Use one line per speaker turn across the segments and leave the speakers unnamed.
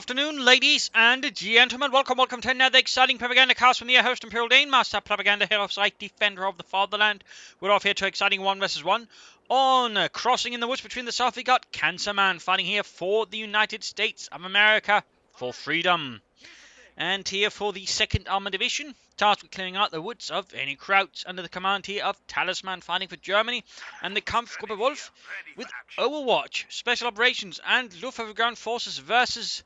afternoon, ladies and gentlemen. Welcome to another exciting Propagandacast from the host Imperial Dane, Master Propaganda, Hero of Sight, Defender of the Fatherland. We're off here to exciting 1 versus 1. On Crossing in the Woods between the South, we got Cancerman fighting here for the United States of America for freedom. And here for the 2nd Armored Division, tasked with clearing out the woods of any krauts under the command here of Talisman fighting for Germany, and the Kampfgruppe Wolf with Overwatch, Special Operations and Luftwaffe Ground Forces versus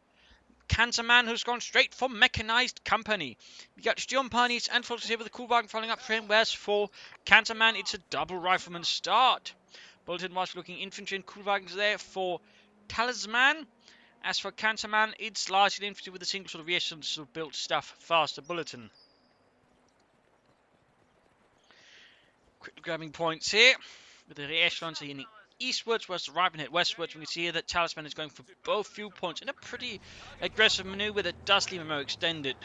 Cancerman, who's gone straight for Mechanized Company. We got Sturmpanies and Forces here with the Kuhlwagen following up for him, whereas for Cancerman it's a double rifleman start. Bulletin-wise looking infantry and Kuhlwagens there for Talisman. As for Cancerman, it's largely infantry with a single sort of reaction sort of built stuff faster bulletin. Quick grabbing points here with the echelons heading eastwards, whereas the rifleman hit westwards. We can see here that Talisman is going for both fuel points in a pretty aggressive maneuver that does leave him more extended.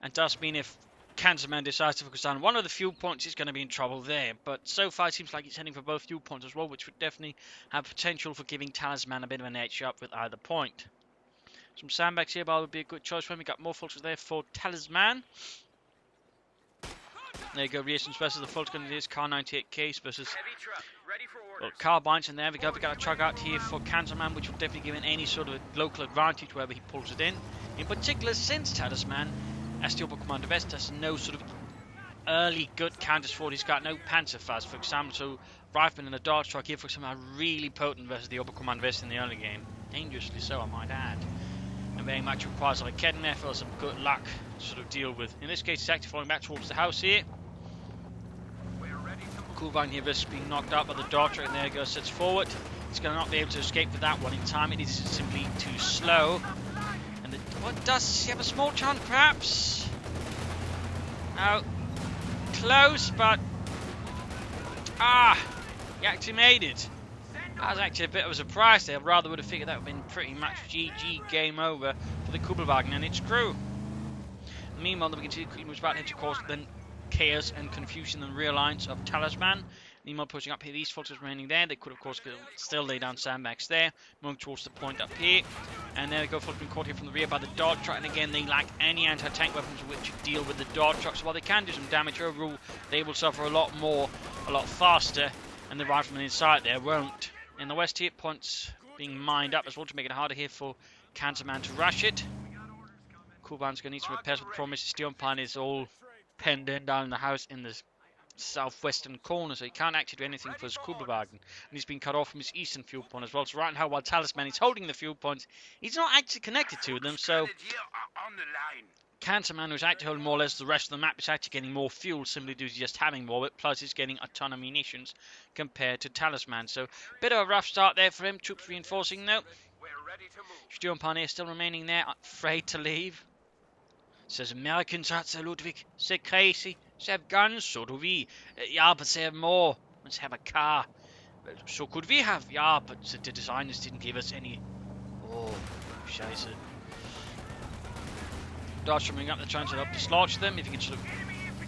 And does mean if Cancerman decides to focus on one of the fuel points, he's going to be in trouble there. But so far, it seems like he's heading for both fuel points as well, which would definitely have potential for giving Talisman a bit of an edge up with either point. Some sandbags here, but would be a good choice when we got more forces there for Talisman. There you go, reactions versus the full gun. It is Car 98 case versus carbines, and there we go. We got a truck out here for Cancerman, which will definitely give him any sort of local advantage wherever he pulls it in. In particular, since Talisman, as the Upper Commander West, has no sort of early good counters for it. He's got no Panzerfaust, for example, so Rifleman and a Dodge truck here, for example, are really potent versus the Upper Commander West in the early game. Dangerously so, I might add. And very much requires a Ketten effort or some good luck to sort of deal with. In this case, it's actually falling back towards the house here. Kuhlwagen here risks being knocked out by the Dodge truck, and there it goes, sets forward. It's going to not be able to escape with that one in time. It is simply too slow. And what does he have a small chance, perhaps? Oh, close, but he actually made it. That was actually a bit of a surprise there. I rather would have figured that would have been pretty much GG, game over for the Kuhlwagen and its crew. Meanwhile, we can see the was about to cause then chaos and confusion and realigns of Talisman. Meanwhile, pushing up here, these forces remaining there. They could, of course, still lay down sandbags there. Moving towards the point up here. And there they go, forces being caught here from the rear by the Dodge truck. And again, they lack any anti-tank weapons which deal with the Dodge truck. So while they can do some damage overall, they will suffer a lot more, a lot faster. And the riflemen inside there won't. In the west here, points being mined up as well to make it harder here for Cancerman to rush it. Kuhlwagen's going to need some repairs, but the problem is the steel pine is all penned in down in the house in the southwestern corner, so he can't actually do anything for his Kuhlwagen. And he's been cut off from his eastern fuel point as well. So right now, while Talisman is holding the fuel points, he's not actually connected to them, so Cancerman, who's actually holding more or less the rest of the map, is actually getting more fuel simply due to just having more of it, plus he's getting a ton of munitions compared to Talisman. So, bit of a rough start there for him. Troops reinforcing though. Sturmpanier still remaining there, afraid to leave. Says Americans at Sir Ludwig. They're crazy. They have guns, so do we. Yeah, but they have more. Let's have a car. Well, so could we have. Yeah, but the designers didn't give us any. Oh, scheiße. Dodge coming up, they're trying to dislodge them. If you can sort of,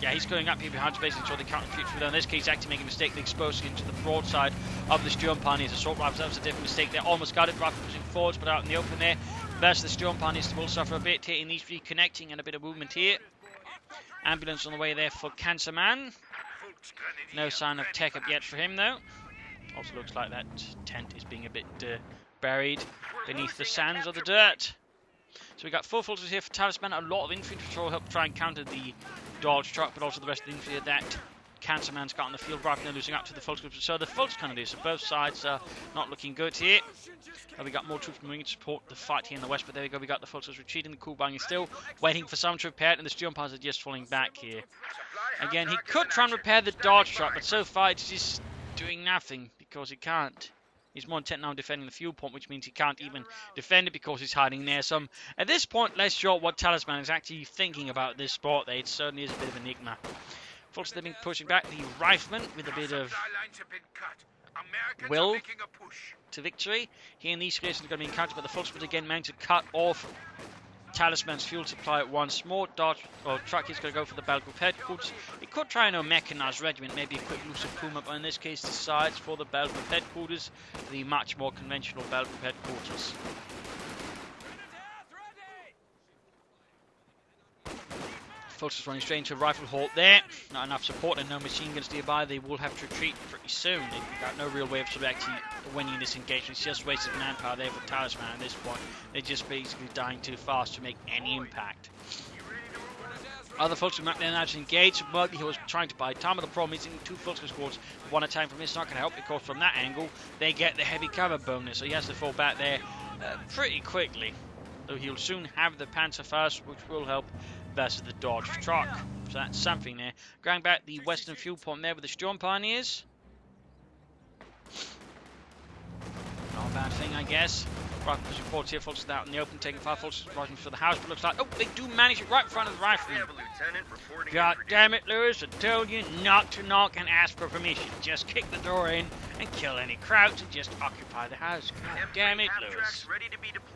yeah, he's going up here behind to basically ensure they can't compete through there. In this case, actually making a mistake, they exposed into the broadside of the Sturmpaniers. Assault rifles, that was a different mistake there. Almost got it. Rifle pushing forwards, but out in the open there. Versus the Sturmpaniers will suffer a bit here in these reconnecting and a bit of movement here. Ambulance on the way there for Cancerman. No sign of tech up yet for him though. Also looks like that tent is being a bit buried beneath the sands or the dirt. So we got 4 forces here for Talisman, a lot of infantry to help try and counter the Dodge truck, but also the rest of the infantry that Cancerman's got on the field, right now losing up to the Volks group. So the Volks kind of do, so both sides are not looking good here. We got more troops moving to support the fight here in the west, but there we go, we got the Volks retreating, the Kuhlwagen is still waiting for some to repair it, and the Sturmpaniers are just falling back here. Again, he could try and repair the Dodge truck, but so far it's just doing nothing, because he can't. He's more intent now on defending the fuel point, which means he can't even defend it because he's hiding there. So I'm, at this point, less sure what Talisman is actually thinking about this spot there. It certainly is a bit of an enigma. Folks, they've been pushing back the Riflemen with a bit of will to victory. Here in these cases, they're going to be encountered by the Folks, but again, managed to cut off Talisman's fuel supply once more. Dodge or truck is going to go for the Battle Group headquarters. It could try a mechanized regiment, maybe a quick loose of Puma, but in this case decides for the Battle Group headquarters, the much more conventional Battle Group headquarters. Fulton's running straight into a rifle halt there. Not enough support and no machine guns nearby. They will have to retreat pretty soon. They've got no real way of sort of actually winning this engagement. It's just wasted manpower there for Talisman at this point. They're just basically dying too fast to make any impact. Other Fulton map then actually engaged. Murphy was trying to buy time, but the problem is in two Fulton squads, one attack from this not going to help because from that angle they get the heavy cover bonus. So he has to fall back there pretty quickly. Though he'll soon have the Panzer first, which will help versus the Dodge truck. So that's something there. Going back the western fuel point there with the Storm Pioneers. Not a bad thing, I guess. Right, there's reports here, folks, out in the open, taking 5 folks rising for the house, but looks like, oh, they do manage it right in front of the rifleman. God damn it, Lewis, I told you not to knock and ask for permission. Just kick the door in and kill any crowds and just occupy the house. God damn it, Lewis.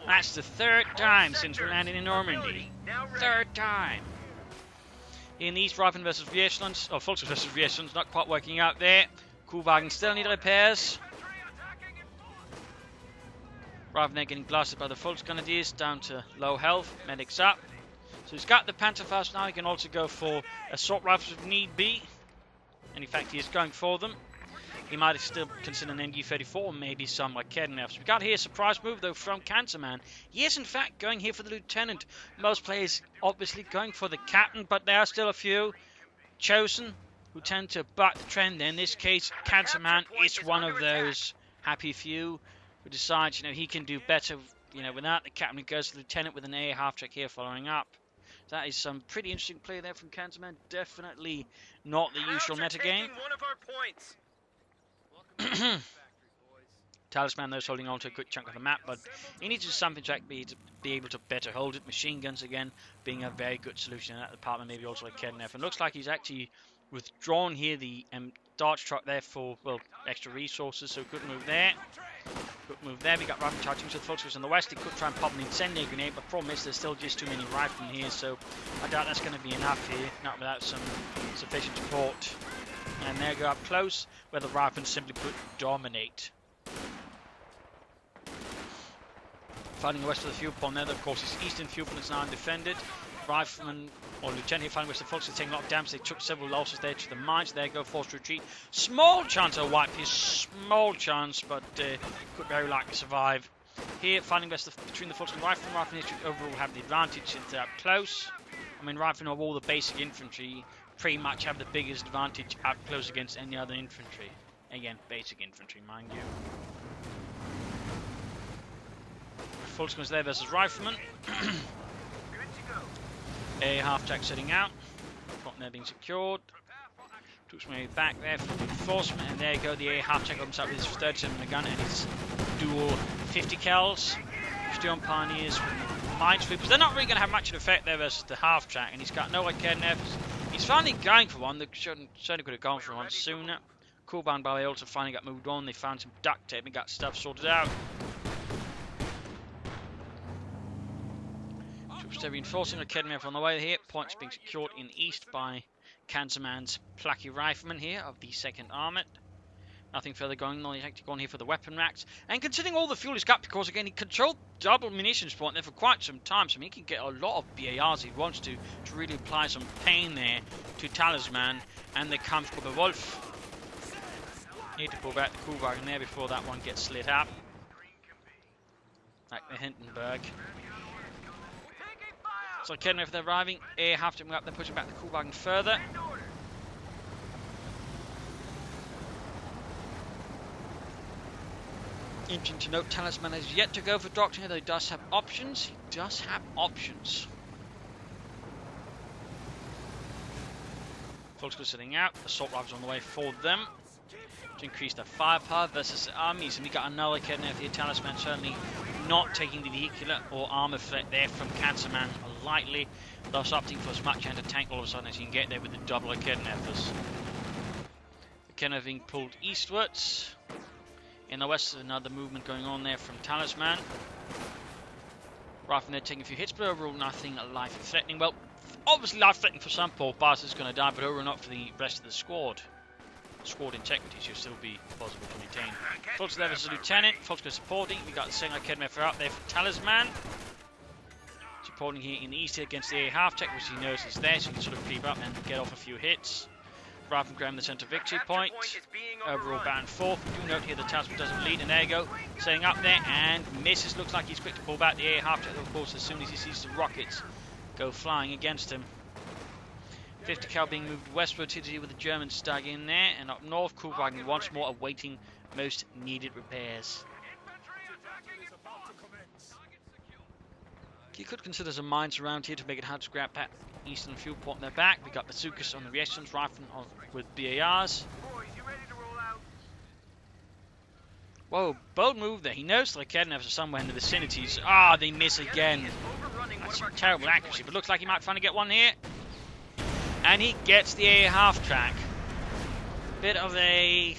That's the 3rd time since we landed in Normandy. 3rd time. In the East, Rifleman versus Vietlands, or Fulton versus Vietlands, not quite working out there. Kuhwagen still need repairs. Rather than getting blasted by the Fulton Grenadiers, down to low health, medics up. So he's got the Panther first now. He can also go for assault rifles if need be. And in fact, he is going for them. He might still consider an NG-34 or maybe some like Kednefs. We got here a surprise move though from Cancerman. He is in fact going here for the lieutenant. Most players obviously going for the captain, but there are still a few chosen who tend to buck the trend. In this case, Cancerman is one of those happy few who decides, he can do better, without the captain. He goes to the lieutenant with an A half-track here following up. That is some pretty interesting play there from Cancerman. Definitely not the usual metagame. Talisman, though, is holding on to a good chunk of the map, but he needs something to be able to better hold it. Machine guns, again, being a very good solution in that department, maybe also like Kednef. And looks like he's actually withdrawn here the Dodge truck there for, extra resources, so good move there. Good move there. We got rifle charging to the Fultons on the west. He could try and pop an incendiary grenade, but the problem is there's still just too many riflemen here, so I doubt that's going to be enough here, not without some sufficient support. And there go up close, where the riflemen simply put dominate. Fighting the west of the fuel pond there, of course, his eastern fuel pond is now undefended. Rifleman or Lieutenant fighting west of the Fultons taking a lot of damage. They took several losses there to the mines. There go forced retreat. Small chance of wipe here, small chance, but could very likely survive. Here, fighting west between the Fultons and Rifleman. Rifleman should overall have the advantage since they're up close. I mean, Rifleman of all the basic infantry pretty much have the biggest advantage up close against any other infantry. Again, basic infantry, mind you. Fulton's there versus Rifleman. A half-track setting out. Front there being secured. Took some way back there for the reinforcement, and there you go. The A half-track opens up with his 37 gun and his dual 50 cals. Storm Pioneers with minesweepers. They're not really going to have much of an effect there versus the half-track, and he's got no Kednefs. He's finally going for one. They certainly could have gone for one sooner. Coolbound by also finally got moved on. They found some duct tape and got stuff sorted out. Troops are reinforcing the Kednef on the way here. Points being secured in the east by Cancerman's plucky rifleman here of the 2nd Armoured. Nothing further going on. He's actually gone here for the weapon racks. And considering all the fuel he's got, because again he controlled double munitions point there for quite some time, so he can get a lot of BARs if he wants to really apply some pain there to Talisman and the Kampfgruppe Wolf. Need to pull back the Kuhwagen there before that one gets slit up. Like the Hindenburg. So Kednef, they're arriving. Air have to move up, they're pushing back the Kuhwagen further. Interesting to note, Talisman has yet to go for Doctrine, though he does have options. He does have options. Folks sitting out. Assault rifles on the way for them to increase their firepower versus the armies. And we got another Kednef here. Talisman certainly not taking the vehicular or armor threat there from Cancerman lightly, thus opting for as much anti-tank all of a sudden as you can get there with the double Kednefers. The Kednef being pulled eastwards. In the west, another movement going on there from Talisman. Rifleman there taking a few hits, but overall nothing life-threatening. Well, obviously life-threatening for some poor bastards going to die, but overall not for the rest of the squad. Squad integrity should still be possible to maintain. Fultz there versus Lieutenant. Fultz supporting. We got the second Academy for out there for Talisman. Supporting here in the east here against the A half-tech, which he knows is there, so he can sort of creep up and get off a few hits. Rifleman grabbing the centre victory point. Overall back and forth. Do note here the Talisman doesn't lead, and there you go. Setting up there and misses. Looks like he's quick to pull back the A half-tech, of course, as soon as he sees the rockets go flying against him. 50 cal being moved westward to deal with the German stag in there, and up north, Kuhwagen once more awaiting most needed repairs. You could consider some mines around here to make it hard to grab that eastern fuel port in their back. We got bazookas on the reactions, rifle with BARs. Whoa, bold move there. He knows the Kednevs are somewhere in the vicinities. Ah, they miss again. That's terrible accuracy, but looks like he might finally get one here. And he gets the A half track. Bit of a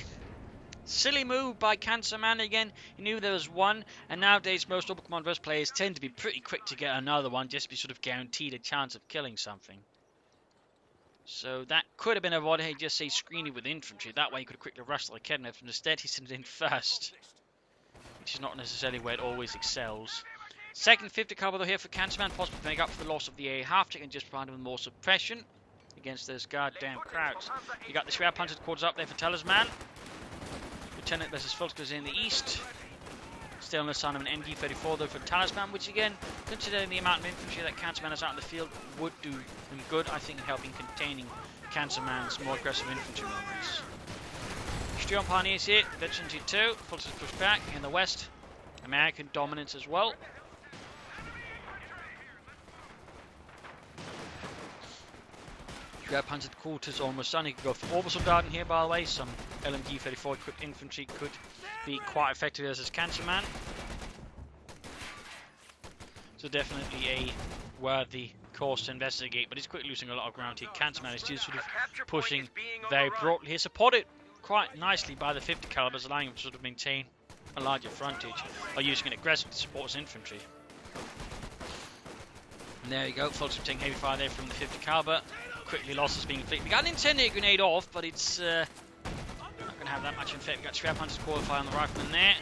silly move by Cancerman again. He knew there was one, and nowadays most Double Command Verse players tend to be pretty quick to get another one, just to be sort of guaranteed a chance of killing something. So that could have been avoided. He just say screening with infantry. That way he could have quickly rushed the Kednev, but instead he sent it in first, which is not necessarily where it always excels. Second 50 caliber though here for Cancerman, possibly to make up for the loss of the A half tick and just provide him with more suppression against those goddamn crowds. You got the Schwer Panzer quarters up there for Talisman. Lieutenant versus Fultz goes in the east. Still no sign of an MG-34 though for Talisman, which again, considering the amount of infantry that Cancerman has out in the field, would do him good, I think, in helping containing Cancerman's more aggressive infantry movements. Sturm Pioneers here, Veteran G2, Fultz is pushed back in the west. American dominance as well. Panzer quarters almost done. He could go for Obersoldaten here, by the way. Some LMG-34 equipped infantry could be quite effective as his Cancerman. So definitely a worthy course to investigate, but he's quickly losing a lot of ground here. Cancerman is just sort of pushing very broadly here, supported quite nicely by the 50 calibers, allowing him to sort of maintain a larger frontage by using it aggressively to support his infantry. And there you go, folks, taking heavy fire there from the 50 caliber. Quickly losses being inflicted. We got an incendiary grenade off, but it's not going to have that much effect. We got Schwer Panzers qualify on the rifleman there.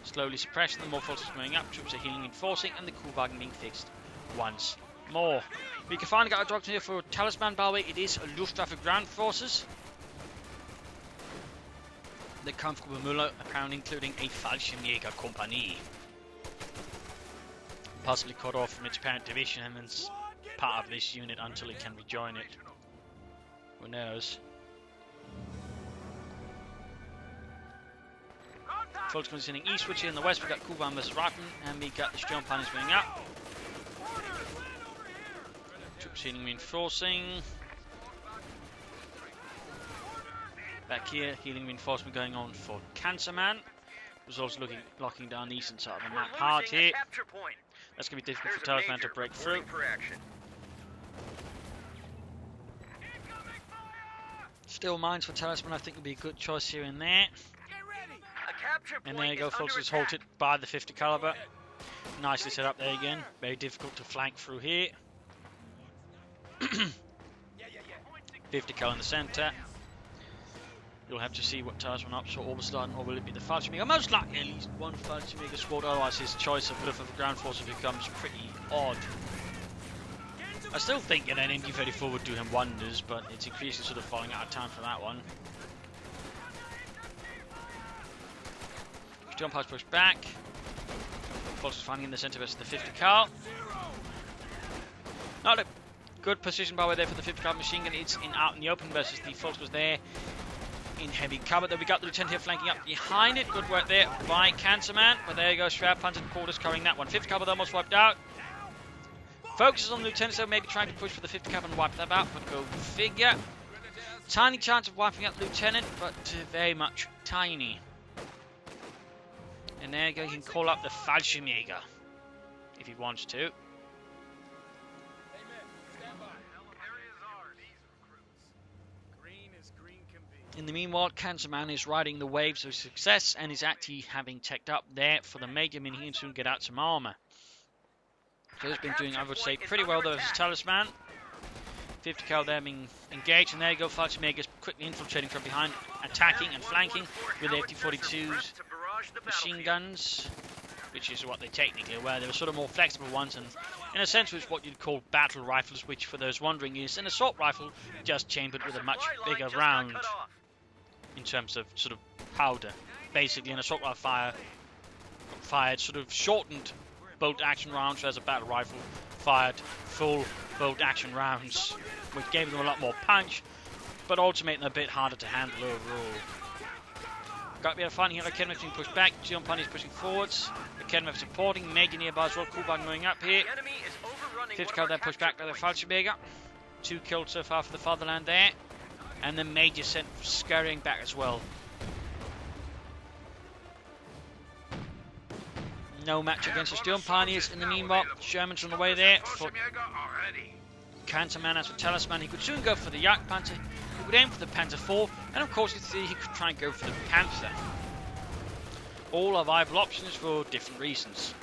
Slowly suppressing them, more forces going up, troops are healing, enforcing, and the Kuhwagen being fixed once more. We can finally get a doctor here for Talisman, by the way. It is Luftwaffe ground forces. The Kampfgruppe Müller, apparently including a Fallschirmjäger Kompanie. Possibly cut off from its parent division and then part of this unit until it can rejoin it. Who knows? Folks continuing eastwards here in the west. We got Kuhwagen versus Rifleman, and we got the Sturm Pioneers going up. Troops healing, reinforcing. Back here, healing reinforcement going on for Cancerman, who's also locking down the eastern side of the map hard here. That's going to be difficult for Talisman to break through. Still mines for Talisman, I think would be a good choice here and there. And there you go, folks, it's halted by the 50 caliber. Nicely set up there again. Very difficult to flank through here. 50 cal in the centre. You'll have to see what Talisman up, so Obersoldaten, or will it be the Fallschirmjäger? Most likely at least one Fallschirmjäger squad, otherwise his choice of Luftwaffe ground forces becomes pretty odd. I still think an MG-34 would do him wonders, but it's increasingly sort of falling out of time for that one. Jump house pushed back. Fox is finding in the centre versus the 50 cal. Not a good position by the way there for the 50 cal machine gun. It's out in the open versus the Fox was there in heavy cover. Then we got the Lieutenant here flanking up behind it. Good work there by Cancerman. But there you go, Schwer Panzer quarters covering that one. 50 cal almost wiped out. Focuses on the Lieutenant, so maybe trying to push for the 50 cal and wipe that out, but go figure. Tiny chance of wiping out the Lieutenant, but very much tiny. And there you go, he can call up the Fallschirmjäger if he wants to. In the meanwhile, Cancerman is riding the waves of success and is actually having teched up there for the major, meaning he can soon get out some armor. So he's been doing, I would say, pretty well though versus Talisman. 50 cal there being engaged, and there you go, Falchi Megas quickly infiltrating from behind, attacking and flanking with the FT-42's machine guns, which is what they technically were. They were sort of more flexible ones, and in a sense was what you'd call battle rifles, which for those wondering is an assault rifle just chambered with a much bigger round in terms of sort of powder. Basically an assault rifle fired sort of shortened bolt action rounds, whereas a battle rifle fired full bolt action rounds, which gave them a lot more punch, but also made them a bit harder to handle overall. Got a bit of fun here. Cancerman being pushed back. Gion is pushing forwards. Cancerman supporting. Major nearby as well. Kuban going up here. 50 cal then pushed back by the Falchimega. 2 killed so far for the fatherland there. And the Major sent scurrying back as well. No match against the Steel Pioneers. In the meanwhile, Sherman's on the way there for Cancerman. As for Talisman, he could soon go for the Yak Panther. He would aim for the Panther 4, and of course he could try and go for the Panther. All are viable options for different reasons.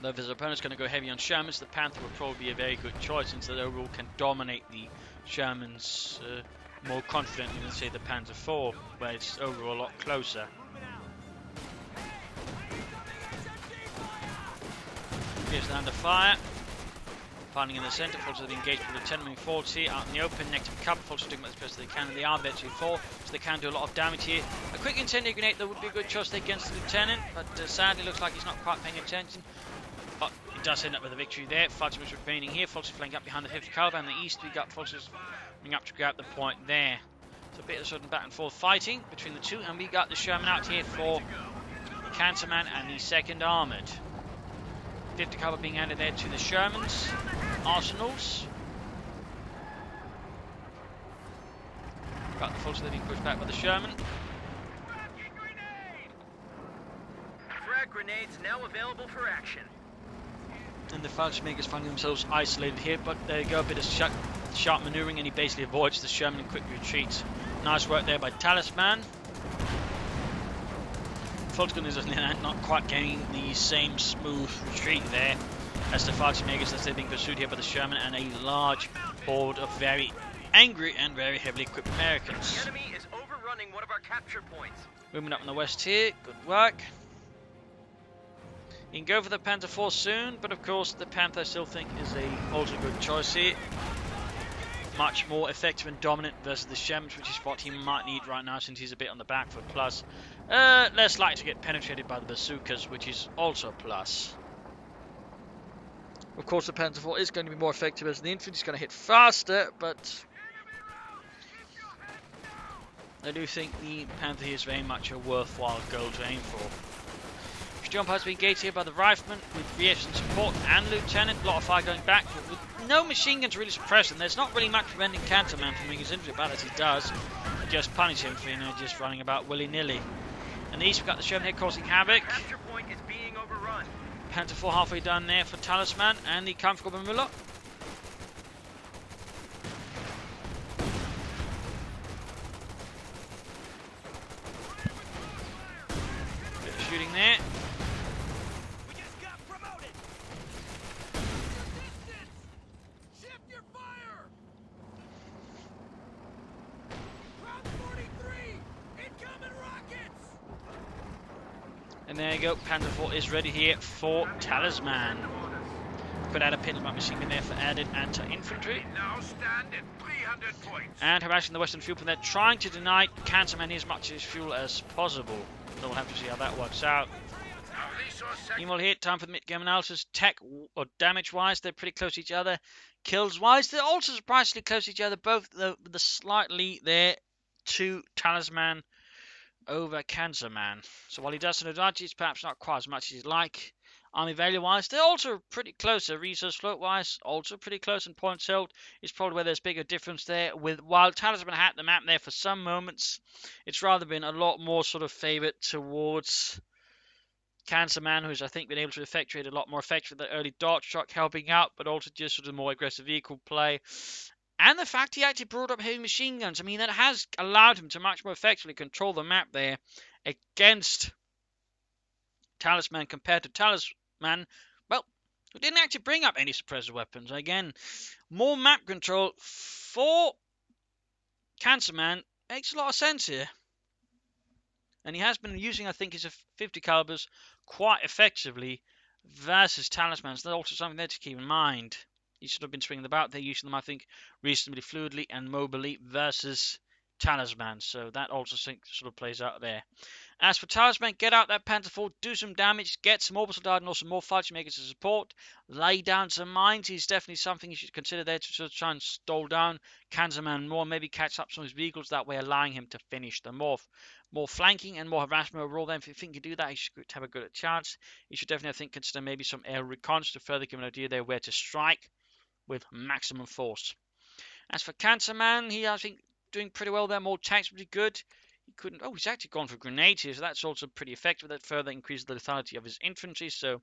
Though if his opponent's going to go heavy on Shermans, the Panther would probably be a very good choice, since that overall can dominate the Shermans more confidently than, say, the Panther 4, where it's overall a lot closer. Gives under fire. Finding in the centre, Fulton have engaged with the 10mm forwards here out in the open. Negative cover, Fulton doing as best as they can, and they are virtually full, so they can do a lot of damage here. A quick incendiary grenade though would be a good choice against the Lieutenant, but sadly looks like he's not quite paying attention. But he does end up with a victory there. Fulton was remaining here. Fulton flanking up behind the 50 caliber, and the east we got Fulton coming up to grab the point there. So a bit of sort of back and forth fighting between the two, and we got the Sherman out here for Cancerman and the 2nd Armoured. 50 caliber being added there to the Sherman's arsenals. Got the Fulton being pushed back by the Sherman.
Frag grenades now available for action.
And the Falchmegas finding themselves isolated here, but there you go, a bit of sharp maneuvering, and he basically avoids the Sherman and quick retreats. Nice work there by Talisman. Fulton is not quite getting the same smooth retreat there as the Falchmegas as they're being pursued here by the Sherman and a large horde of very angry and very heavily equipped Americans.
The enemy is overrunning one of our capture points.
Moving up in the west here, good work. You can go for the Panther 4 soon, but of course the Panther I still think is a also good choice here. Much more effective and dominant versus the Shermans, which is what he might need right now since he's a bit on the back foot. Plus, less likely to get penetrated by the bazookas, which is also a plus. Of course, the Panther 4 is going to be more effective as the infantry is going to hit faster, but I do think the Panther is very much a worthwhile goal to aim for. Jump has been engaged here by the Rifleman with reaction support and Lieutenant. A lot of fire going back, but with no machine guns really suppressing. There's not really much preventing Cancerman from doing his infantry bad as he does. Just punish him for, just running about willy-nilly. And the east, we've got the Sherman here causing havoc.
Capture point is being overrun.
Panther 4 halfway done there for Talisman and the Kampfgruppe Müller. Bit of shooting there. And there you go, Panther 4 is ready here for Talisman. Could add a Pinelman machine gun there for added anti-infantry.
Now stand at 300 points.
And harassing the western fuel point, they're trying to deny Cancerman as much of his fuel as possible. So we'll have to see how that works out. Meanwhile here, time for the mid-game analysis. Tech or damage-wise, they're pretty close to each other. Kills-wise, they're also surprisingly close to each other, both the slightly there to Talisman over Cancerman. So while he does an advantage, perhaps not quite as much as he'd like. Army value-wise, they're also pretty close. Resource float-wise, also pretty close. And points held is probably where there's bigger difference there. While Talisman had the map there for some moments, it's rather been a lot more sort of favoured towards Cancerman, who's I think been able to effectuate a lot more effective with the early dart shot helping out, but also just sort of more aggressive vehicle play. And the fact he actually brought up heavy machine guns, I mean, that has allowed him to much more effectively control the map there against Talisman compared to Talisman, well, who didn't actually bring up any suppressor weapons. Again, more map control for Cancerman makes a lot of sense here. And he has been using, I think, his 50 calibers quite effectively versus Talismans. That's also something there to keep in mind. He should have been swinging about. They're using them, I think, reasonably fluidly and mobily versus Talisman. So that also sort of plays out there. As for Talisman, get out that Panther 4, do some damage, get some orbital dart and also more fighting makers to support, lay down some mines. He's definitely something you should consider there to sort of try and stall down Cancerman more, maybe catch up some of his vehicles, that way allowing him to finish them off. More flanking and more harassment overall then. If you think you do that, you should have a good chance. You should definitely, I think, consider maybe some air recons to further give an idea there where to strike with maximum force. As for Cancerman, he, I think, doing pretty well there, more tanks would be good. He couldn't. Oh, he's actually gone for grenades here, so that's also pretty effective. That further increases the lethality of his infantry, so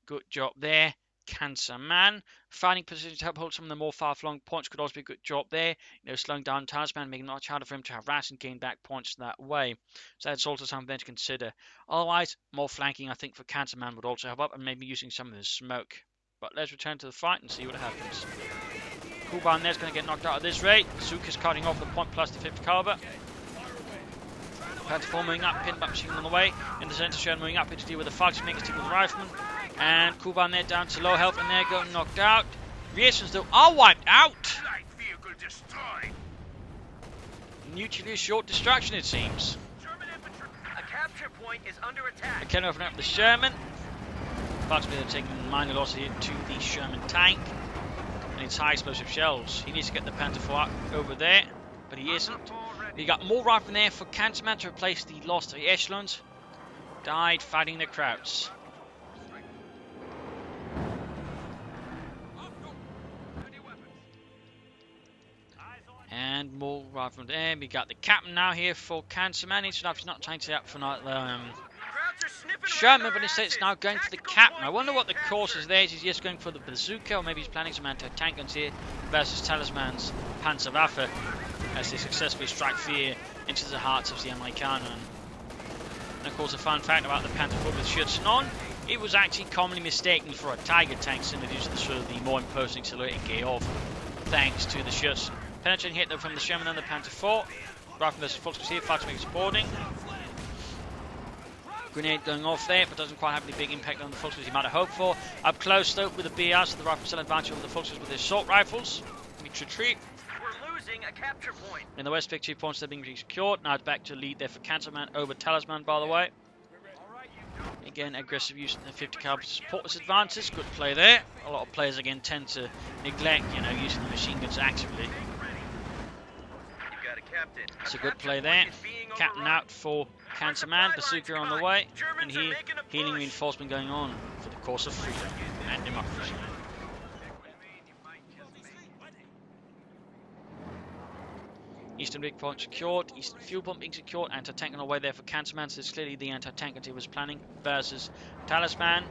good job there. Cancerman. Fighting positions to help hold some of the more far-flung points could also be a good job there. You know, slowing down Talisman, making it much harder for him to harass and gain back points that way. So that's also something there to consider. Otherwise, more flanking, I think, for Cancerman would also help up, and maybe using some of his smoke. But let's return to the fight and see what happens. Kuban there's going to get knocked out at this rate. Zuka's cutting off the point plus the 50 caliber. Panther 4 moving up, pin back machine on the way. In the centre, Shen moving up here to deal with the fighting makers, deal with the rifleman. And Kuban there down to low health, and they're going knocked out. Reactions though are wiped out. Mutually assured destruction, it seems.
A capture point is under attack.
McKenna opening up the Sherman. Possibly they're taking minor losses here to the Sherman tank and its high explosive shells. He needs to get the Panther 4 up over there, but he isn't. You got more riflemen there for Cancerman to replace the lost echelons. Died fighting the Krauts. And more riflemen there. We got the captain now here for Cancerman. He's not trying to out for Sherman, but instead it's now going for the captain. I wonder what the course is there. Is he just going for the bazooka, or maybe he's planning some anti-tank guns here versus Talisman's Panzerwaffe as they successfully strike fear into the hearts of the Amerikaner. And of course, a fun fact about the Panther 4 with Schützen on, it was actually commonly mistaken for a Tiger tank, simply due to the sort of the more imposing silhouette it gave off, thanks to the Schützen. Penetrating hit though from the Sherman and the Panther 4. Rifle versus Volkswagen here, fighting makers supporting. Grenade going off there, but doesn't quite have any big impact on the Volkswagen he might have hoped for. Up close though with the BR, so the rifle still advantage over the Volkswagen with their assault rifles. Retreat.
We're losing a capture point.
In the west, 2 points are being secured. Now it's back to lead there for Cancerman over Talisman, by the way. Again, aggressive use of the 50 caliber to support this advantage. Good play there. A lot of players again tend to neglect, using the machine guns actively. It's a good play there. Captain out for Cancerman. Bazooka on the way. And here, healing reinforcement going on for the cause of freedom and democracy. Eastern big point secured. Eastern fuel pump being secured. Anti-tank on the way there for Cancerman. So it's clearly the anti-tank that he was planning versus Talisman.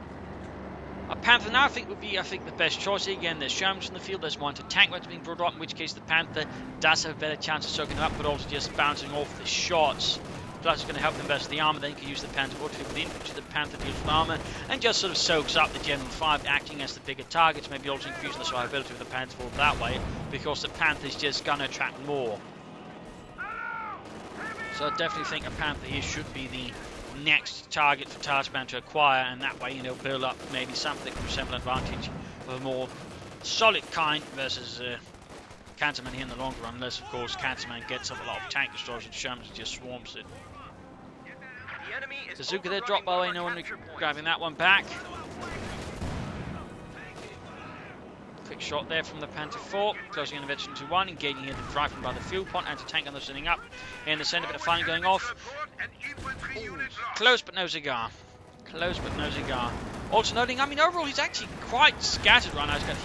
A Panther now I think would be the best choice. Again, there's Shermans in the field, there's more anti-tank weapons being brought up, in which case the Panther does have a better chance of soaking them up, but also just bouncing off the shots. Plus it's going to help them versus the armor. Then you can use the Panther 4 to deal with the infantry, the Panther deals with armor, and just sort of soaks up the General 5, acting as the bigger targets, maybe also increasing the survivability of the Panther 4 that way, because the Panther's just going to attract more. So I definitely think a Panther here should be the next target for Talisman to acquire, and that way build up maybe something that can resemble advantage of a more solid kind versus Cancerman here in the long run, unless of course Cancerman gets up a lot of tank destroyers and Sherman just swarms it. Bazooka there dropped, by the way, no one grabbing that one back. Quick shot there from the Panther 4, closing intervention to 1, engaging here the rifle by the fuel point, anti-tank gun sitting up in the centre, bit of firing going off. Ooh, close but no cigar. Close but no cigar. Also noting, overall he's actually quite scattered right now. He's got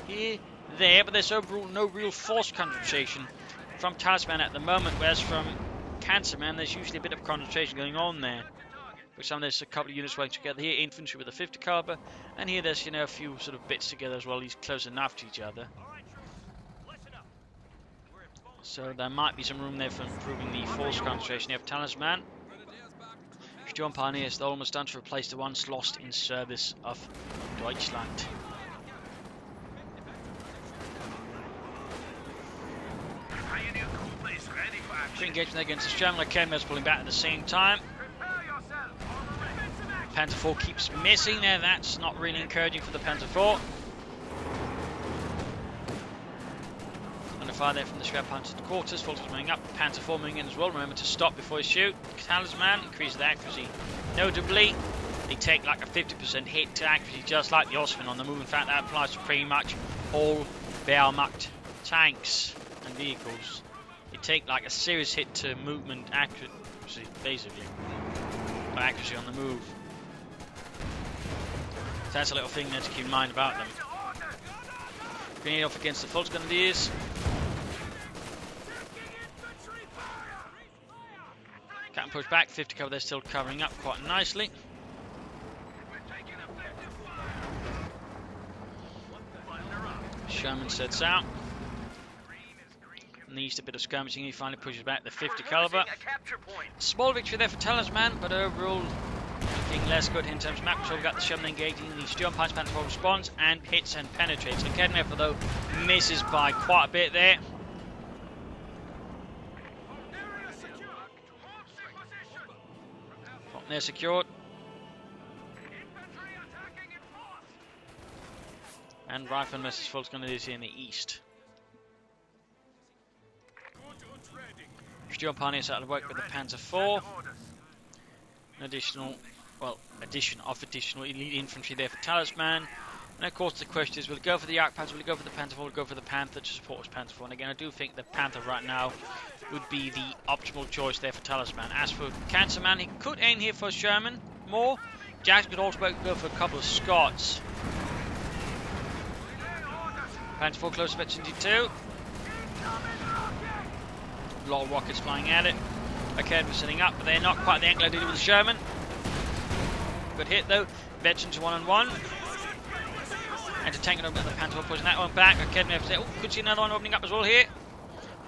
here, there, but there's overall no real force concentration from Talisman at the moment, whereas from Cancerman there's usually a bit of concentration going on there. For some there's a couple of units working together. Here infantry with a 50 caliber, and here there's a few sort of bits together as well. He's close enough to each other. So there might be some room there for improving the force concentration here of Talisman. Sturm Pioneers are almost done to replace the ones lost in service of Deutschland. Quick engagement there against the German. Cancerman is pulling back at the same time. Panzer IV keeps missing there. That's not really encouraging for the Panzer IV. Under fire there from the Schwer Panzer quarters. Volks moving up. Panzer IV moving in as well. Remember to stop before you shoot. Talisman increases the accuracy notably. They take like a 50% hit to accuracy, just like the Osman on the move. In fact, that applies to pretty much all Wehrmacht tanks and vehicles. They take like a serious hit to movement accuracy, basically. Or accuracy on the move. So that's a little thing there to keep in mind about them. Grenade off against the Volksgrenadiers. Captain push back, 50 cover, they're still covering up quite nicely. Sherman sets out. In the east, a bit of skirmishing, he finally pushes back the 50 caliber. Small victory there for Talisman, but overall looking less good in terms of map control. We've got the Sherman engaging the Sturm Panzer Panzer responds and hits and penetrates. And Kednefer, though, misses by quite a bit there. They're secured. And Rifleman versus Volksgrenadiers here in the east. Sturm Pioneers out of work with the Panzer IV. An additional elite infantry there for Talisman. And of course the question is, will it go for the Jagdpanzer, will it go for the Panzer IV, will it go for the Panther to support his Panzer IV? And again, I do think the Panther right now would be the optimal choice there for Talisman. As for Cancerman, he could aim here for Sherman more. Jackson could also go for a couple of Scots. Panzer IV close to Veteran 2. A lot of rockets flying at it. Okay, we're setting up, but they're not quite the angle I did with the Sherman. Good hit though. Veterans 1-on-1. And to tank it over the Panzer IV, pushing that one back. Okay, could see another one opening up as well here.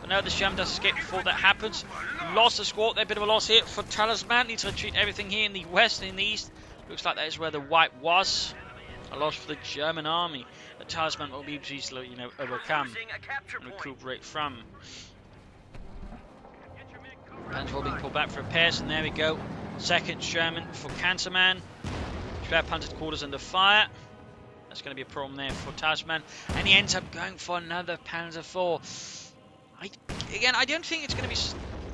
But no, the Sherman does escape before that happens. Lost the squad, they're a bit of a loss here for Talisman. Needs to retreat everything here in the west and in the east. Looks like that is where the white was. A loss for the German army. The Talisman will be easily, overcome and recuperate from. Panzer IV being pulled back for repairs, and there we go. Second Sherman for Cancerman. Schwer Panzer quarters under fire. That's going to be a problem there for Talisman. And he ends up going for another Panzer IV. I don't think it's going to be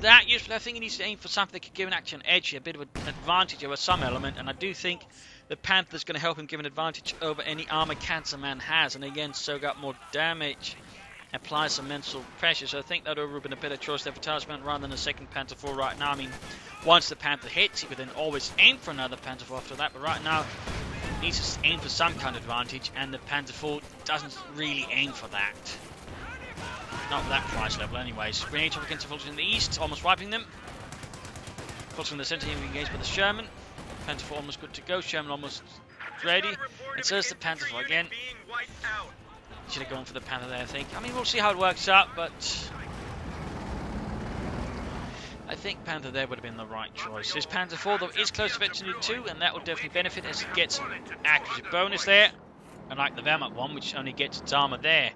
that useful. I think he needs to aim for something that could give an actual edge here, a bit of an advantage over some element. And I do think the Panther's going to help him give an advantage over any armor Cancerman has. And again, soak up more damage. Apply some mental pressure, so I think that would have been a better choice there for Talisman rather than a second Panzer IV right now. I mean, once the Panther hits, he could then always aim for another Panzer IV after that, but right now, he needs to aim for some kind of advantage, and the Panzer IV doesn't really aim for that. Not for that price level anyways. Grenade off against the Volks in the east, almost wiping them. Volks in the centre here, engaged with the Sherman. Panzer IV almost good to go, Sherman almost ready, and so is the Panzer IV again. Should have gone for the Panther there, I think. I mean, we'll see how it works out, but I think Panther there would have been the right choice. His Panzer IV, though, is close to Veteran 2, and that will definitely benefit as it gets an accuracy bonus there, unlike the Wehrmacht one, which only gets its armor there.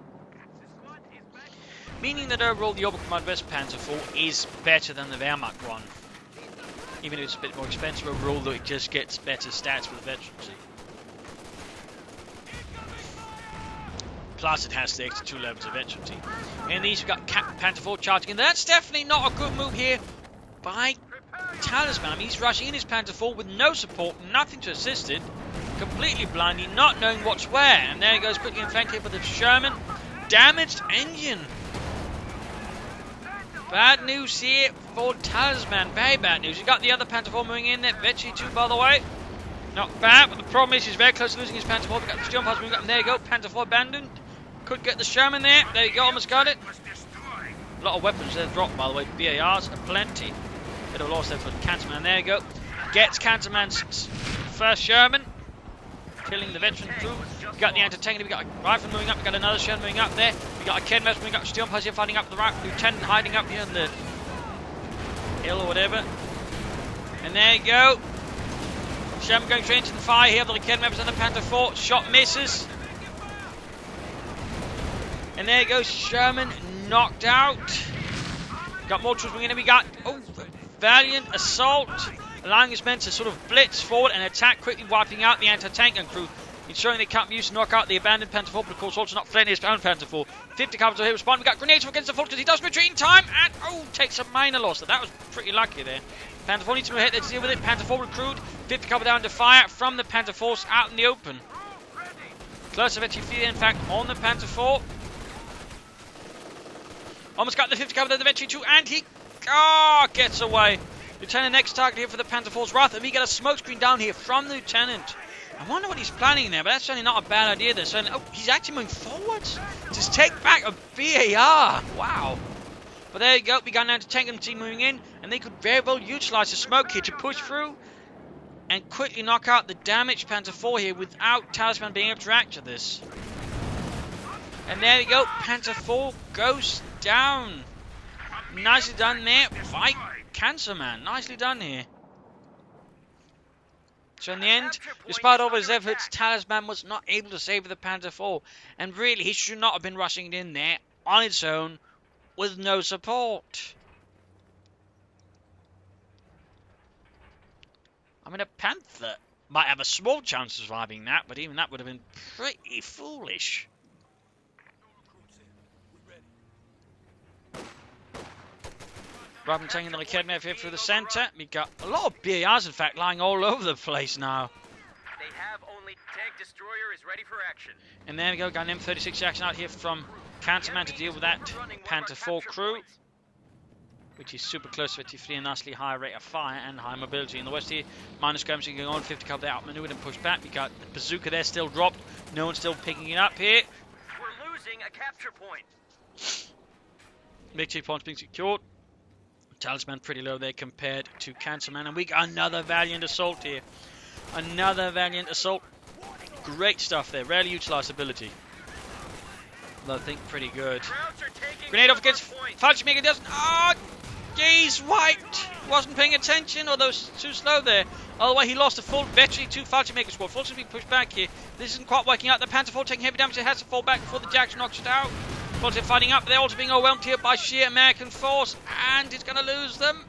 Meaning that overall, the Oberkommand West Panzer IV is better than the Wehrmacht one. Even if it's a bit more expensive overall, though, it just gets better stats for the veterancy. Plus, it has the extra 2 levels of veterancy. In these, we've got Panther IV charging in. That's definitely not a good move here by Talisman. I mean, he's rushing in his Panther IV with no support, nothing to assist it, completely blindly, not knowing what's where. And there he goes, quickly in flank here for the Sherman. Damaged engine. Bad news here for Talisman. Very bad news. You've got the other Panther IV moving in there. Veteran 2, by the way. Not bad, but the problem is he's very close to losing his Panther IV. We've got the Sturm Panzer moving up, and there you go. Panther IV abandoned. Could get the Sherman there. There you go, almost got it. A lot of weapons there dropped, by the way. BARs are plenty. Bit of a loss there for Cancerman. There you go. Gets Cancerman's first Sherman. killing the veteran crew. We got the anti-tank, we got a rifle moving up, we got another shell moving up there. We got a Cancerman moving up, Steel here fighting up the right, lieutenant hiding up here in the hill or whatever. And there you go. Sherman going straight into the fire here. The Cancerman members on the Panther 4. Shot misses. And there you go. Sherman knocked out. Got more troops moving in. We got valiant assault, allowing his men to sort of blitz forward and attack quickly, wiping out the anti-tank and crew, ensuring they can't be used to knock out the abandoned Panther 4, but of course also not threatening his own Panther 4. 50 caliber here respond. We got grenades against the Fulton because he does retreat in time and takes a minor loss. That was pretty lucky there. Panther 4 needs to move ahead to deal with it. Panther 4 recruit. 50 caliber down to fire from the Panther Force out in the open. Close of fear, in fact, on the Panther 4. Almost got the 50 caliber, the Vetri 2, and he gets away. Lieutenant next target here for the Panther Force Wrath, and we get a smoke screen down here from the Lieutenant. I wonder what he's planning there, but that's certainly not a bad idea there. So, he's actually moving forwards. Just take back a BAR. Wow. But there you go, we got an anti-tank team moving in, and they could very well utilize the smoke here to push through and quickly knock out the damaged Panther 4 here without Talisman being able to react to this. And there you go, Panther 4 goes down. Nicely done there by Cancerman. Nicely done here. So in the end, despite all his efforts, Talisman was not able to save the Panther 4. And really, he should not have been rushing it in there on its own with no support. I mean, a Panther might have a small chance of surviving that, but even that would have been pretty foolish. Rather than taking the Academy here through the centre, we got a lot of BARs, in fact, lying all over the place now.
They have only tank destroyer is ready for action.
And there we go, got an M36 action out here from Cancerman to deal with that Panther 4 crew, which is super close to 53 and nicely high rate of fire and high mobility. In the west here, minor skirmishing going on, 50 cover there, outmaneuvered and pushed back. We got the bazooka there still dropped, no one's still picking it up here.
We're losing a capture point.
Victory points being secured. Talisman pretty low there compared to Cancerman, and we got another valiant assault here. Another valiant assault. Great stuff there, rarely utilised ability. But I think pretty good. Grenade off against Fallschirmjäger doesn't. He's wiped. Wasn't paying attention, although it's too slow there. Otherwise, he lost a full veteran to Fallschirmjäger squad. Fortunately, being pushed back here. This isn't quite working out. The Panther 4 taking heavy damage. It has to fall back before the Jax knocks it out. They're fighting up. They're also being overwhelmed here by sheer American force, and he's going to lose them.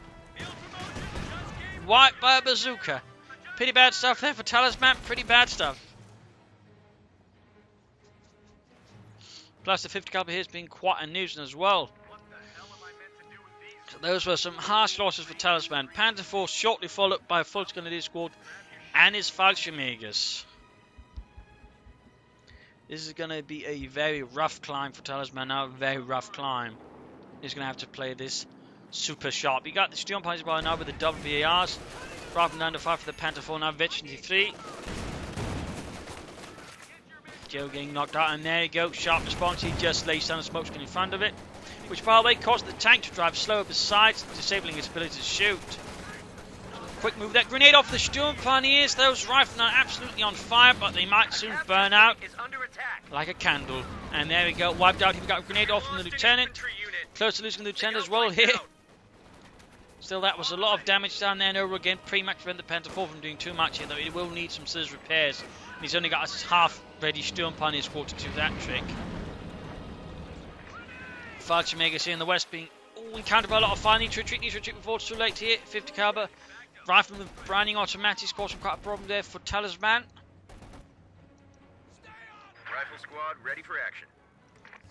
Wiped by a bazooka. Pretty bad stuff there for Talisman. Pretty bad stuff. Plus the 50 caliber here has been quite a nuisance as well. So those were some harsh losses for Talisman. Panther 4 shortly followed by a full Grenadier squad and his Fallschirmjägers. This is going to be a very rough climb for Talisman now. Very rough climb. He's going to have to play this super sharp. You got the Steel Empires by now with the double VARs. Dropping down to 5 for the Panther 4 now. Veteran 3. Joe getting knocked out. And there you go. Sharp response. He just lays down a smoke screen in front of it. Which, by the way, caused the tank to drive slower besides disabling its ability to shoot. Quick move. That grenade off the Sturm Pioneers. Those rifles are absolutely on fire, but they might soon burn out like a candle. And there we go. Wiped out. We've got a grenade off from the Lieutenant. Close to losing the Lieutenant as well here. Still, that was a lot of damage down there and over again. Pretty much prevent the Panther 4 from doing too much here, though. He will need some scissors repairs. And he's only got a half-ready Sturm Pioneer squad to do that trick. Fallschirmjägers here in the west being encountered by a lot of fire. Needs to retreat before it's too late here. 50 caliber. Rifle with branding automatics causing quite a problem there for Talisman.
Rifle squad ready for action.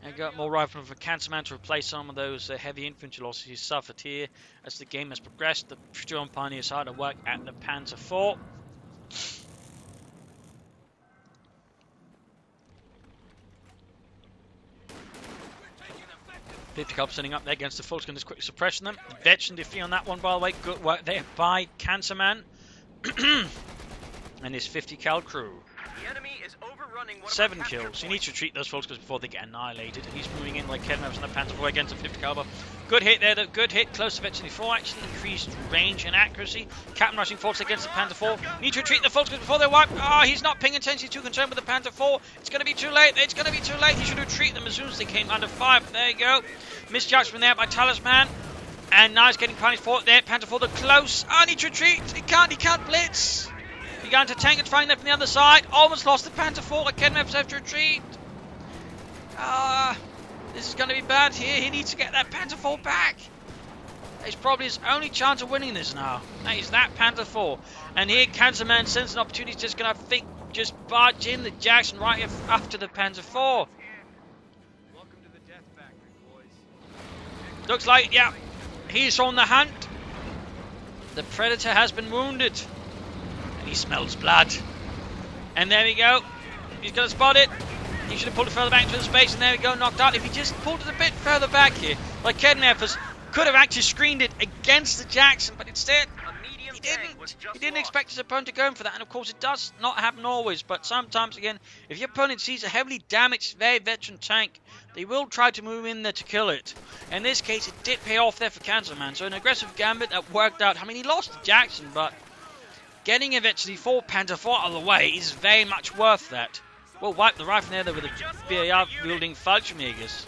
And got more rifle for Cancerman to replace some of those heavy infantry losses he suffered here. As the game has progressed, the Sturm Pioneers hard to work at the Panther 4. Pippicup setting up there against the Fulton, just quickly suppressing them. Veteran defeat on that one, by the way. Good work there by Cancerman and his 50 cal crew.
The enemy is overrunning one of our
7
capture
kills. You need
points.
to retreat those folks before they get annihilated. He's moving in like Cancerman on the Panther 4 against a 50 caliber. Good hit there, though. Good hit. Close to Victory 4. Actually increased range and accuracy. Captain rushing forwards against the Panther 4. Need to retreat the folks before they wipe. He's not paying attention. He's too concerned with the Panther 4. It's going to be too late. It's going to be too late. He should retreat them as soon as they came under fire. But there you go. Misjudgment there by Talisman. And now he's getting punished for it there. Panther 4, the close. Need to retreat. He can't blitz. Began to tank and trying there from the other side. Almost lost the Panther 4. Again, has to retreat. This is going to be bad here. He needs to get that Panther 4 back. It's probably his only chance of winning this now. That is that Panther 4. And here, Cancerman sends an opportunity. He's just going to just barge in the Jackson right after the Panther 4.
Welcome to the death factory, boys.
Looks like, yeah, he's on the hunt. The Predator has been wounded. And he smells blood. And there we go. He's going to spot it. He should have pulled it further back into the space, and there we go, knocked out. If he just pulled it a bit further back here, like Kednefers could have actually screened it against the Jackson, but instead, he didn't. He didn't expect his opponent to go in for that, and of course it does not happen always, but sometimes, again, if your opponent sees a heavily damaged, very veteran tank, they will try to move in there to kill it. In this case, it did pay off there for Cancerman, so an aggressive gambit that worked out. I mean, he lost to Jackson, but getting eventually 4 Panther 4 out of the way is very much worth that. We'll wipe the rifle there with a BAR wielding Fallschirmjägers.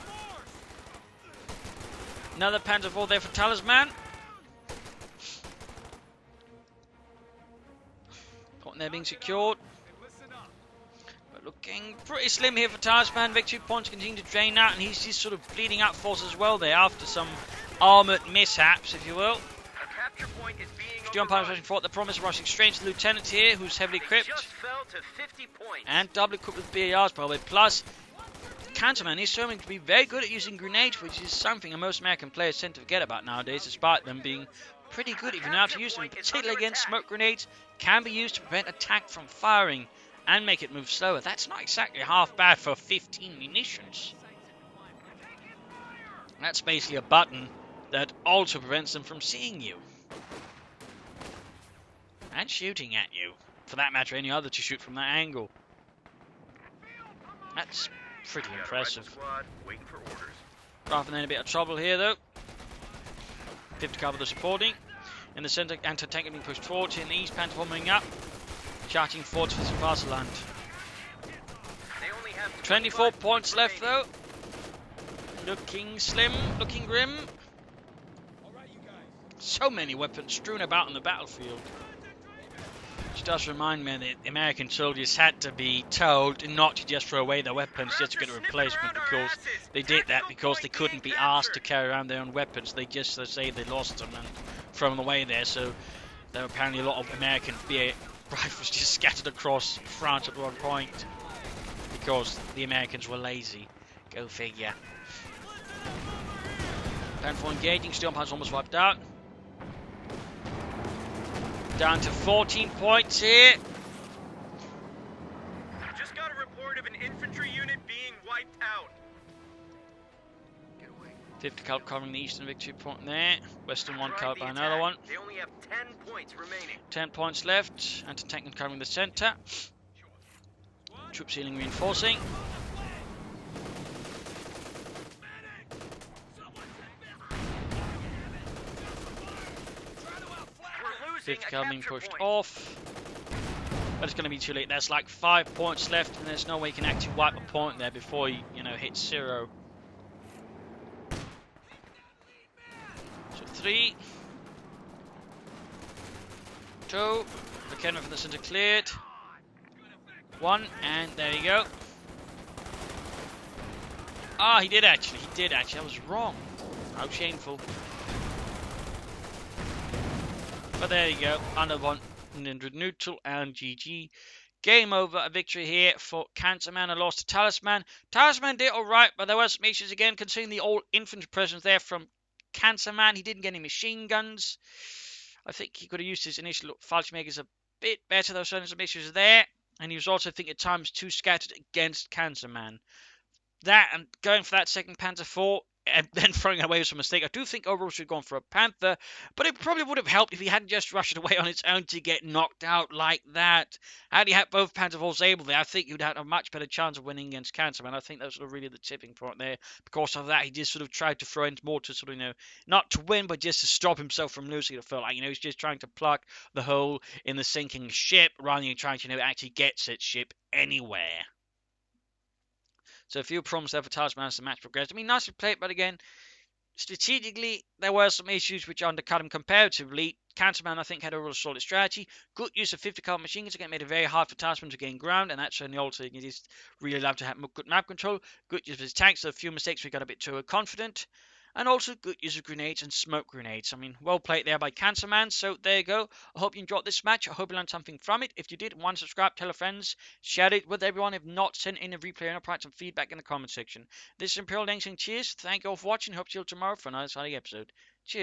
Another Panther 4 there for Talisman. Point there being secured. But looking pretty slim here for Talisman. Victory points continue to drain out, and he's just sort of bleeding out force as well there after some armoured mishaps, if you will.
A capture point is being
Jump on rushing forward. The promise rushing straight to the lieutenant here, who's heavily equipped.
just fell to 50 points.
And doubly equipped with BARs probably. Plus, Cancerman is showing to be very good at using grenades, which is something most American players tend to forget about nowadays, despite them being pretty good if you know how to use them. Particularly against smoke grenades, can be used to prevent attack from firing and make it move slower. That's not exactly half bad for 15 munitions. That's basically a button that also prevents them from seeing you. And shooting at you. For that matter, any other to shoot from that angle. That's pretty impressive.
Squad, waiting for orders.
Rather than a bit of trouble here, though. 50 cover the supporting. In the centre, anti-tank being pushed forward. In the east, Panther moving up. Charging forward for some faster land.
They only have
24 points left, though. Looking slim, looking grim. So many weapons strewn about on the battlefield. Which does remind me that the American soldiers had to be told not to just throw away their weapons just to get a replacement, because they did that because they couldn't be asked to carry around their own weapons. They just say they lost them and throw them away there. So there were apparently a lot of American BA rifles just scattered across France at one point because the Americans were lazy. Go figure. Plan for engaging. Steel Punch almost wiped out. Down to 14 points here.
Just got a report of an infantry unit being wiped out. Get away.
50 cal covering the eastern victory point there. Western one covered by
The
another
attack.
one.
They only have 10 points remaining.
10 points left. Anti-tank covering the centre. Troop ceiling reinforcing.
We're losing
50
a
cal being
capture
pushed
point.
off. But it's going to be too late. There's like 5 points left, and there's no way you can actually wipe a point there before you hit 0. So 3, 2, the cannon from the center cleared. 1, and there you go. He did actually. I was wrong. How shameful. But there you go. Under 100 neutral and GG. Game over. A victory here for Cancerman. A loss to Talisman. Talisman did alright, but there were some issues again, considering the old infantry presence there from Cancerman. He didn't get any machine guns. I think he could have used his initial Fallschirmjägers a bit better. There were certainly some issues there. And he was also, I think, at times too scattered against Cancerman. That and going for that second Panther 4 and then throwing away was a mistake. I do think overall should have gone for a Panther, but it probably would have helped if he hadn't just rushed it away on its own to get knocked out like that. Had he had both Panther Falls able there, I think he would have had a much better chance of winning against Cancerman. I think that was sort of really the tipping point there. Because of that, he just sort of tried to throw in more to sort of, not to win, but just to stop himself from losing. It felt like, he's just trying to plug the hole in the sinking ship rather than trying to, actually get said ship anywhere. So a few problems there for Talisman as the match progressed. I mean, nicely played, but again, strategically, there were some issues which undercut him comparatively. Cancerman, I think, had a real solid strategy. Good use of 50 caliber machine guns again made it very hard for Talisman to gain ground, and that's certainly also he just really loved to have good map control. Good use of his tanks, so a few mistakes we got a bit too confident. And also good use of grenades and smoke grenades. I mean, well played there by Cancerman. So there you go. I hope you enjoyed this match. I hope you learned something from it. If you did, one, subscribe, tell your friends, share it with everyone. If not, send in a replay and provide some feedback in the comment section. This is Imperial Links and cheers. Thank you all for watching. Hope to see you all tomorrow for another exciting episode.